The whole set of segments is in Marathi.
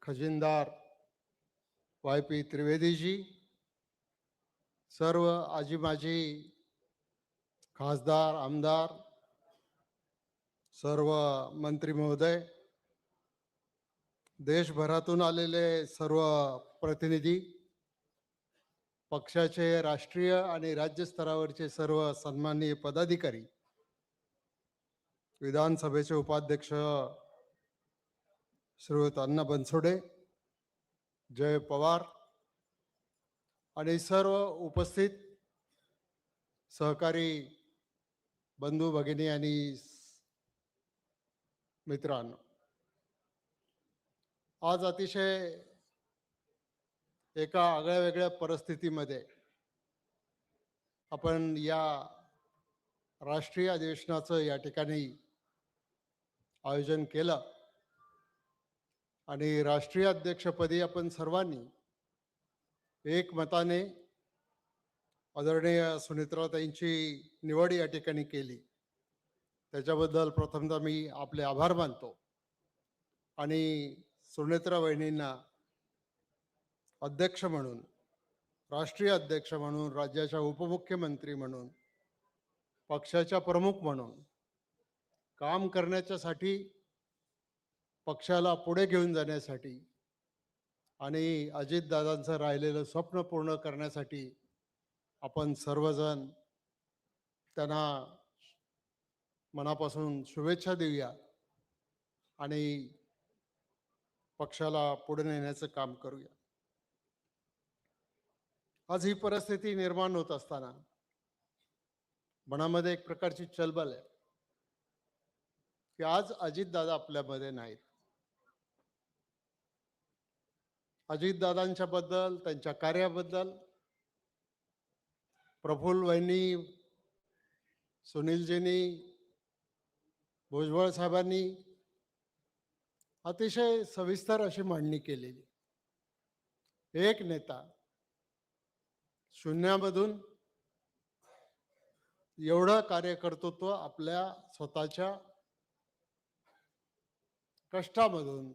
खजिनदार YP त्रिवेदीजी, सर्व आजी माजी खासदार आमदार, सर्व मंत्री महोदय, देशभरातून आलेले सर्व प्रतिनिधी, पक्षाचे राष्ट्रीय आणि राज्य स्तरावरचे सर्व सन्माननीय पदाधिकारी, विधानसभेचे उपाध्यक्ष श्रीयुत अण्णा बनसोडे, जय पवार आणि सर्व उपस्थित सहकारी बंधू भगिनी आणि मित्रांनो, आज अतिशय एका आगळ्या वेगळ्या परिस्थितीमध्ये आपण या राष्ट्रीय अधिवेशनाचं या ठिकाणी आयोजन केलं आणि राष्ट्रीय अध्यक्षपदी आपण सर्वांनी एकमताने आदरणीय सुनेत्राताईंची निवड या ठिकाणी केली. त्याच्याबद्दल प्रथमतः मी आपले आभार मानतो आणि सुनेत्रा वहिनींना अध्यक्ष म्हणून, राष्ट्रीय अध्यक्ष म्हणून, राज्याच्या उपमुख्यमंत्री म्हणून, पक्षाच्या प्रमुख म्हणून काम करण्याच्यासाठी, पक्षाला पुढे घेऊन जाण्यासाठी आणि अजितदादांचं राहिलेलं स्वप्न पूर्ण करण्यासाठी आपण सर्वजण त्यांना मनापासून शुभेच्छा देऊया आणि पक्षाला पुढे नेण्याचं काम करूया. आज ही परिस्थिती निर्माण होत असताना मनामध्ये एक प्रकारची चलबल आहे की आज अजितदादा आपल्यामध्ये नाहीत. अजितदादांच्या बद्दल, त्यांच्या कार्याबद्दल प्रफुल्ल वहिनी, सुनीलजींनी, भुजबळ साहेबांनी अतिशय सविस्तर अशी मांडणी केलेली. एक नेता शून्यामधून एवढं कार्य करतो, तो आपल्या स्वतःच्या कष्टामधून,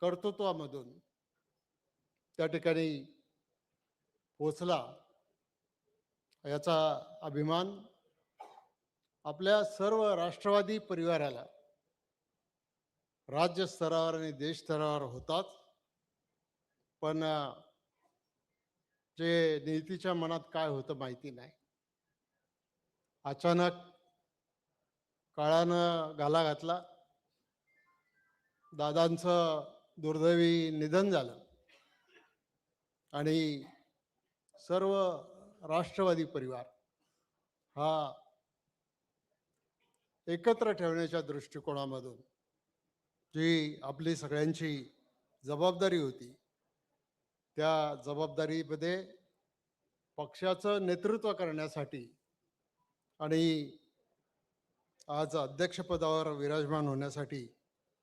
कर्तृत्वामधून त्या ठिकाणी पोचला, याचा अभिमान आपल्या सर्व राष्ट्रवादी परिवाराला राज्य स्तरावर आणि देश स्तरावर होताच. पण जे नीतीच्या मनात काय होतं माहिती नाही. अचानक काळानं घाला घातला, दादांचं दुर्दैवी निधन झालं आणि सर्व राष्ट्रवादी परिवार हा एकत्र ठेवण्याच्या दृष्टिकोनामधून जी आपली सगळ्यांची जबाबदारी होती, त्या जबाबदारीमध्ये पक्षाचं नेतृत्व करण्यासाठी आणि आज अध्यक्षपदावर विराजमान होण्यासाठी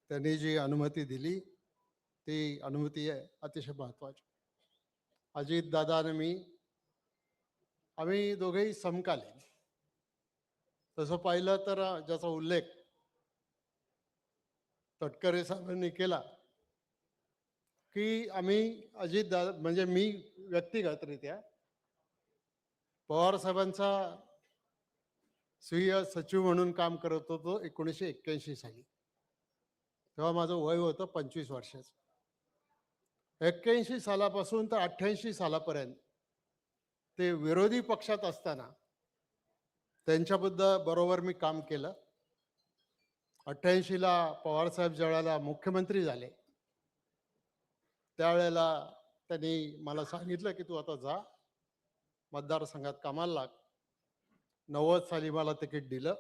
त्यांनी जी अनुमती दिली, ती अनुमती आहे अतिशय महत्त्वाची. अजितदादा आणि मी, आम्ही दोघेही समकालीन. तसं पाहिलं तर ज्याचा उल्लेख तटकरे साहेबांनी केला की आम्ही अजितदादा, म्हणजे मी व्यक्तिगतरित्या पवार साहेबांचा स्वीय सचिव म्हणून काम करत होतो 1981 साली. तेव्हा माझं वय होतं 25 वर्षाचं. 81 सालापासून तर 88 सालापर्यंत ते विरोधी पक्षात असताना त्यांच्याबद्दल बरोबर मी काम केलं. 88ला पवारसाहेब ज्यावेळेला मुख्यमंत्री झाले, त्यावेळेला त्यांनी मला सांगितलं की तू आता जा मतदारसंघात कामाला लाग. 90 साली मला तिकीट दिलं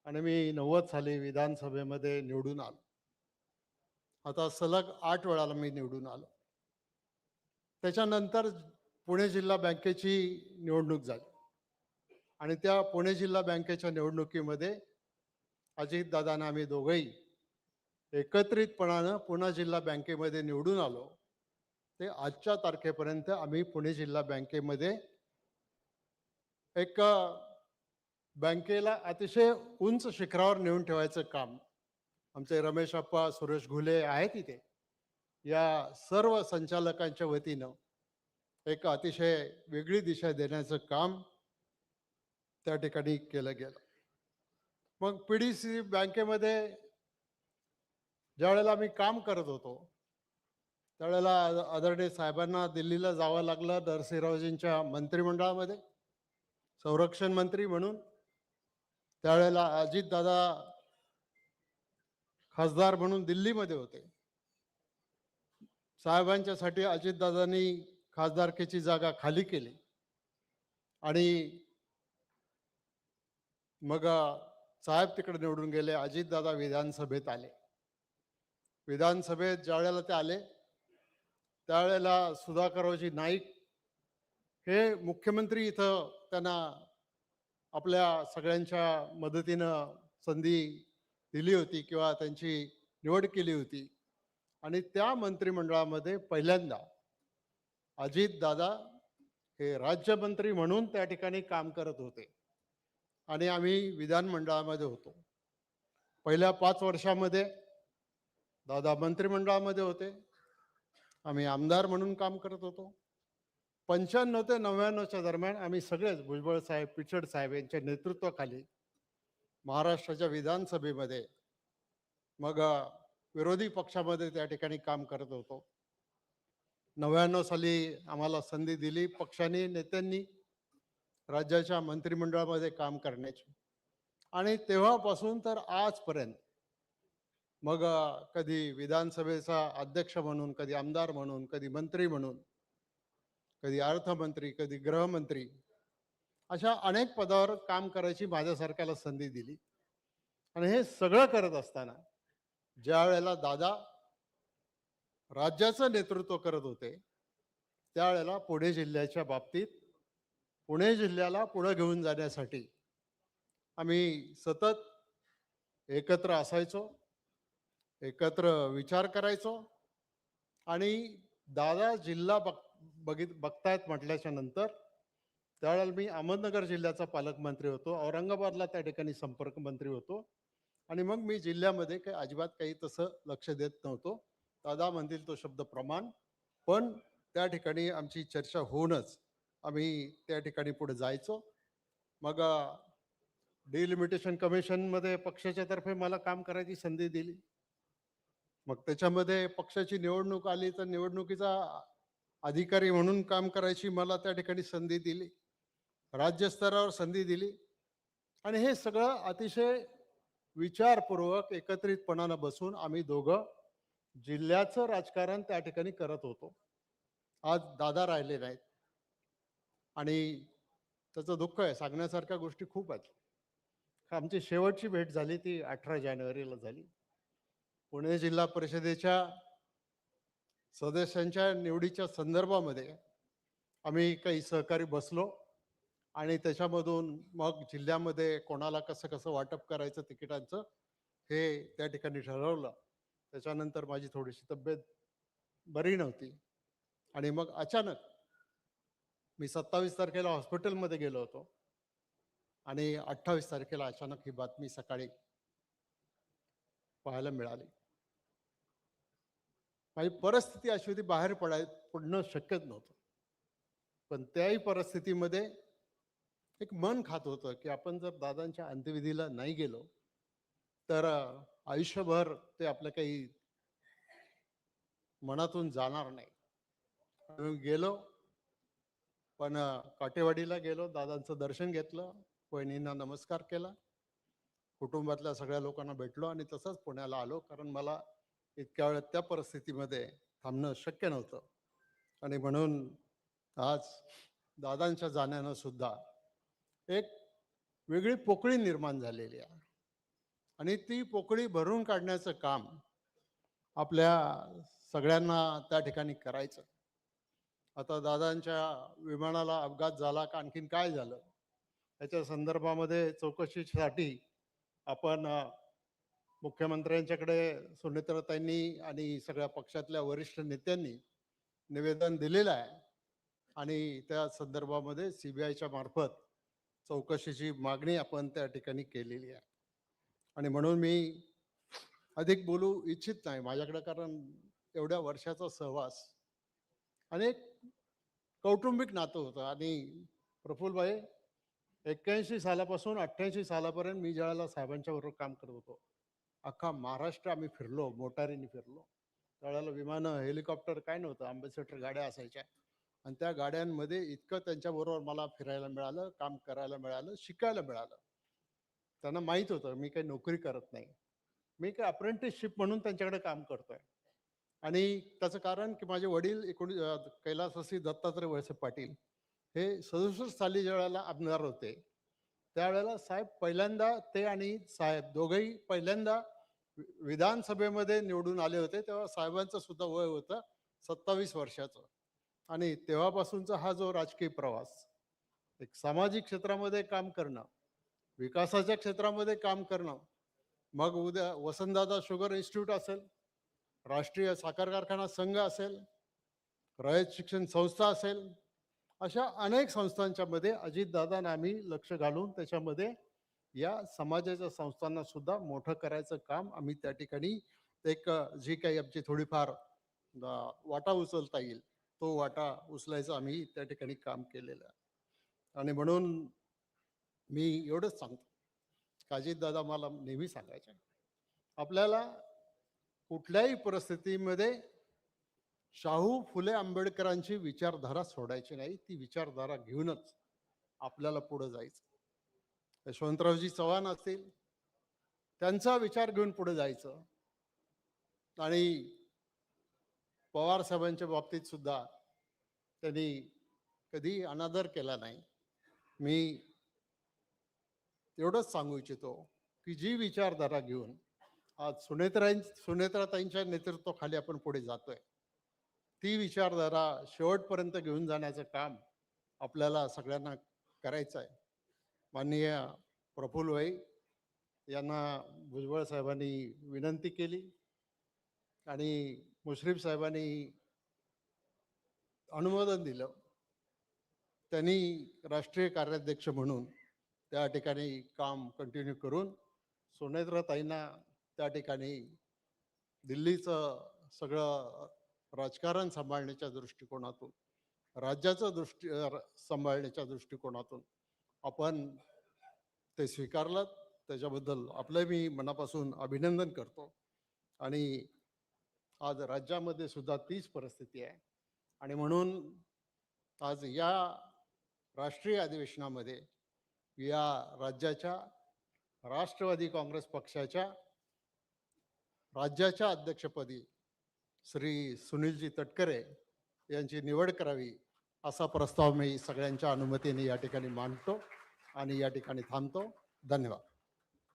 आणि मी 90 साली विधानसभेमध्ये निवडून आलो. आता सलग 8 वेळाला मी निवडून आलो. त्याच्यानंतर पुणे जिल्हा बँकेची निवडणूक झाली आणि त्या पुणे जिल्हा बँकेच्या निवडणुकीमध्ये अजितदादांना आम्ही दोघंही एकत्रितपणानं पुणे जिल्हा बँकेमध्ये निवडून आलो. ते आजच्या तारखेपर्यंत आम्ही पुणे जिल्हा बँकेमध्ये एक बँकेला अतिशय उंच शिखरावर नेऊन ठेवायचं काम आमचे रमेश अप्पा, सुरेश घुले आहेत तिथे, या सर्व संचालकांच्या वतीनं एक अतिशय वेगळी दिशा देण्याचं काम त्या ठिकाणी केलं गेलं. मग PDC बँकेमध्ये ज्या वेळेला मी काम करत होतो त्यावेळेला आदरणीय साहेबांना दिल्लीला जावं लागलं नरसिंहरावजींच्या मंत्रिमंडळामध्ये संरक्षण मंत्री म्हणून. त्यावेळेला अजितदादा खासदार म्हणून दिल्लीमध्ये होते. साहेबांच्यासाठी अजितदादांनी खासदारकीची जागा खाली केली आणि मग साहेब तिकडे निवडून गेले. अजितदादा विधानसभेत आले. विधानसभेत ज्या वेळेला ते आले त्यावेळेला सुधाकररावजी नाईक हे मुख्यमंत्री इथं त्यांना आपल्या सगळ्यांच्या मदतीनं संधी दिली होती किंवा त्यांची निवड केली होती. आणि त्या मंत्रिमंडळामध्ये पहिल्यांदा अजितदादा हे राज्यमंत्री म्हणून त्या ठिकाणी काम करत होते आणि आम्ही विधानमंडळामध्ये होतो. पहिल्या 5 वर्षामध्ये दादा मंत्रिमंडळामध्ये होते, आम्ही आमदार म्हणून काम करत होतो. 95 ते 99च्या दरम्यान आम्ही सगळेच भुजबळ साहेब, पिचड साहेब यांच्या नेतृत्वाखाली महाराष्ट्राच्या विधानसभेमध्ये मग विरोधी पक्षामध्ये त्या ठिकाणी काम करत होतो. 99 साली आम्हाला संधी दिली पक्षाने, नेत्यांनी राज्याच्या मंत्रिमंडळामध्ये काम करण्याची. आणि तेव्हापासून तर आजपर्यंत मग कधी विधानसभेचा अध्यक्ष म्हणून, कधी आमदार म्हणून, कधी मंत्री म्हणून, कधी अर्थमंत्री, कधी गृहमंत्री, अशा अनेक पदावर काम करायची माझ्यासारख्याला संधी दिली. आणि हे सगळं करत असताना ज्या वेळेला दादा राज्याचं नेतृत्व करत होते त्यावेळेला पुणे जिल्ह्याच्या बाबतीत पुणे जिल्ह्याला पुढे घेऊन जाण्यासाठी आम्ही सतत एकत्र असायचो, एकत्र विचार करायचो. आणि दादा जिल्हा बघतायत म्हटल्याच्या नंतर त्यावेळेला मी अहमदनगर जिल्ह्याचा पालकमंत्री होतो, औरंगाबादला त्या ठिकाणी संपर्क मंत्री होतो. आणि मग मी जिल्ह्यामध्ये काही अजिबात काही तसं लक्ष देत नव्हतो. दादा म्हणतील तो शब्द प्रमाण, पण त्या ठिकाणी आमची चर्चा होऊनच आम्ही त्या ठिकाणी पुढे जायचो. मग डिलिमिटेशन कमिशनमध्ये पक्षाच्या तर्फे मला काम करायची संधी दिली. मग त्याच्यामध्ये पक्षाची निवडणूक आली तर निवडणुकीचा अधिकारी म्हणून काम करायची मला त्या ठिकाणी संधी दिली, राज्यस्तरावर संधी दिली. आणि हे सगळं अतिशय विचारपूर्वक एकत्रितपणानं बसून आम्ही दोघं जिल्ह्याचं राजकारण त्या ठिकाणी करत होतो. आज दादा राहिले नाहीत आणि त्याचं दुःख आहे. सांगण्यासारख्या गोष्टी खूप आहेत. आमची शेवटची भेट झाली ती 18 जानेवारीला झाली. पुणे जिल्हा परिषदेच्या सदस्यांच्या निवडीच्या संदर्भामध्ये आम्ही काही सहकारी बसलो आणि त्याच्यामधून मग जिल्ह्यामध्ये कोणाला कसं कसं वाटप करायचं तिकिटांचं हे त्या ठिकाणी ठरवलं. त्याच्यानंतर माझी थोडीशी तब्येत बरी नव्हती आणि मग अचानक मी 27 तारखेला हॉस्पिटलमध्ये गेलो होतो आणि 28 तारखेला अचानक ही बातमी सकाळी पाहायला मिळाली. माझी परिस्थिती अशी होती, बाहेर पडणं शक्यच नव्हतं. पण त्याही परिस्थितीमध्ये एक मन खात होतं की आपण जर दादांच्या अंत्यविधीला नाही गेलो तर आयुष्यभर ते आपलं काही मनातून जाणार नाही. गेलो, पण काटेवाडीला गेलो, दादांचं दर्शन घेतलं, वहिनींना नमस्कार केला, कुटुंबातल्या सगळ्या लोकांना भेटलो आणि तसंच पुण्याला आलो. कारण मला इतक्या वेळात त्या परिस्थितीमध्ये थांबणं शक्य नव्हतं. आणि म्हणून आज दादांच्या जाण्यानं सुद्धा एक वेगळी पोकळी निर्माण झालेली आहे आणि ती पोकळी भरून काढण्याचं काम आपल्या सगळ्यांना त्या ठिकाणी करायचं. आता दादांच्या विमानाला अपघात झाला का आणखीन काय झालं याच्या संदर्भामध्ये चौकशीसाठी आपण मुख्यमंत्र्यांच्याकडे सुनेत्राताईंनी आणि सगळ्या पक्षातल्या वरिष्ठ नेत्यांनी निवेदन दिलेलं आहे आणि त्या संदर्भामध्ये CBIच्या मार्फत चौकशीची मागणी आपण त्या ठिकाणी केलेली आहे. आणि म्हणून मी अधिक बोलू इच्छित नाही माझ्याकडे, कारण एवढ्या वर्षाचा सहवास आणि एक कौटुंबिक नातं होतं. आणि प्रफुल्लभाई, 81 सालापासून 88 सालापर्यंत मी ज्यावेळेला साहेबांच्या बरोबर काम करत होतो, अख्खा महाराष्ट्र आम्ही फिरलो, मोटारीने फिरलो. त्यावेळेला विमानं, हेलिकॉप्टर काय नव्हतं, अँबॅसेडर गाड्या असायच्या. आणि त्या गाड्यांमध्ये इतकं त्यांच्याबरोबर मला फिरायला मिळालं, काम करायला मिळालं, शिकायला मिळालं. त्यांना माहीत होतं मी काही नोकरी करत नाही, मी काही अप्रेंटिसशिप म्हणून त्यांच्याकडे काम करतोय. आणि त्याचं कारण की माझे वडील कैलासवासी दत्तात्रय वळसे पाटील हे 67 साली ज्या वेळेला आमदार होते, त्यावेळेला साहेब पहिल्यांदा, ते आणि साहेब दोघंही पहिल्यांदा विधानसभेमध्ये निवडून आले होते. तेव्हा साहेबांचं सुद्धा वय होतं 27 वर्षाचं. आणि तेव्हापासूनचा हा जो राजकीय प्रवास, एक सामाजिक क्षेत्रामध्ये काम करणं, विकासाच्या क्षेत्रामध्ये काम करणं, मग उद्या वसंतदादा शुगर इन्स्टिट्यूट असेल, राष्ट्रीय साखर कारखाना संघ असेल, रयत शिक्षण संस्था असेल, अशा अनेक संस्थांच्या मध्ये अजितदादांना आम्ही लक्ष घालून त्याच्यामध्ये या समाजाच्या संस्थांना सुद्धा मोठं करायचं काम आम्ही त्या ठिकाणी एक जी काही आमची थोडीफार वाटा उचलता येईल तो वाटा उचलायचं आम्ही त्या ठिकाणी काम केलेलं आहे. आणि म्हणून मी एवढंच सांगतो, अजितदादा मला नेहमी सांगायचे, आपल्याला कुठल्याही परिस्थितीमध्ये शाहू फुले आंबेडकरांची विचारधारा सोडायची नाही, ती विचारधारा घेऊनच आपल्याला पुढे जायचं. यशवंतरावजी चव्हाण असतील, त्यांचा विचार घेऊन पुढे जायचं. आणि पवार साहेबांच्या बाबतीत सुद्धा त्यांनी कधी अनादर केला नाही. मी एवढंच सांगू इच्छितो की जी विचारधारा घेऊन आज सुनेत्राताईंच्या नेतृत्वाखाली आपण पुढे जातोय, ती विचारधारा शेवटपर्यंत घेऊन जाण्याचं काम आपल्याला सगळ्यांना करायचं आहे. माननीय प्रफुल्लभाई यांना भुजबळ साहेबांनी विनंती केली आणि मुश्रीफ साहेबांनी अनुमोदन दिलं. त्यांनी राष्ट्रीय कार्याध्यक्ष म्हणून त्या ठिकाणी काम कंटिन्यू करून सुनेत्राताईंना त्या ठिकाणी दिल्लीचं सगळं राजकारण सांभाळण्याच्या दृष्टिकोनातून, राज्याचं सांभाळण्याच्या दृष्टिकोनातून आपण ते स्वीकारलं. त्याच्याबद्दल आपलं मी मनापासून अभिनंदन करतो. आणि आज राज्यामध्ये सुद्धा तीच परिस्थिती आहे. आणि म्हणून आज या राष्ट्रीय अधिवेशनामध्ये या राज्याच्या राष्ट्रवादी काँग्रेस पक्षाच्या राज्याच्या अध्यक्षपदी श्री सुनीलजी तटकरे यांची निवड करावी असा प्रस्ताव मी सगळ्यांच्या अनुमतीने या ठिकाणी मांडतो आणि या ठिकाणी थांबतो. धन्यवाद.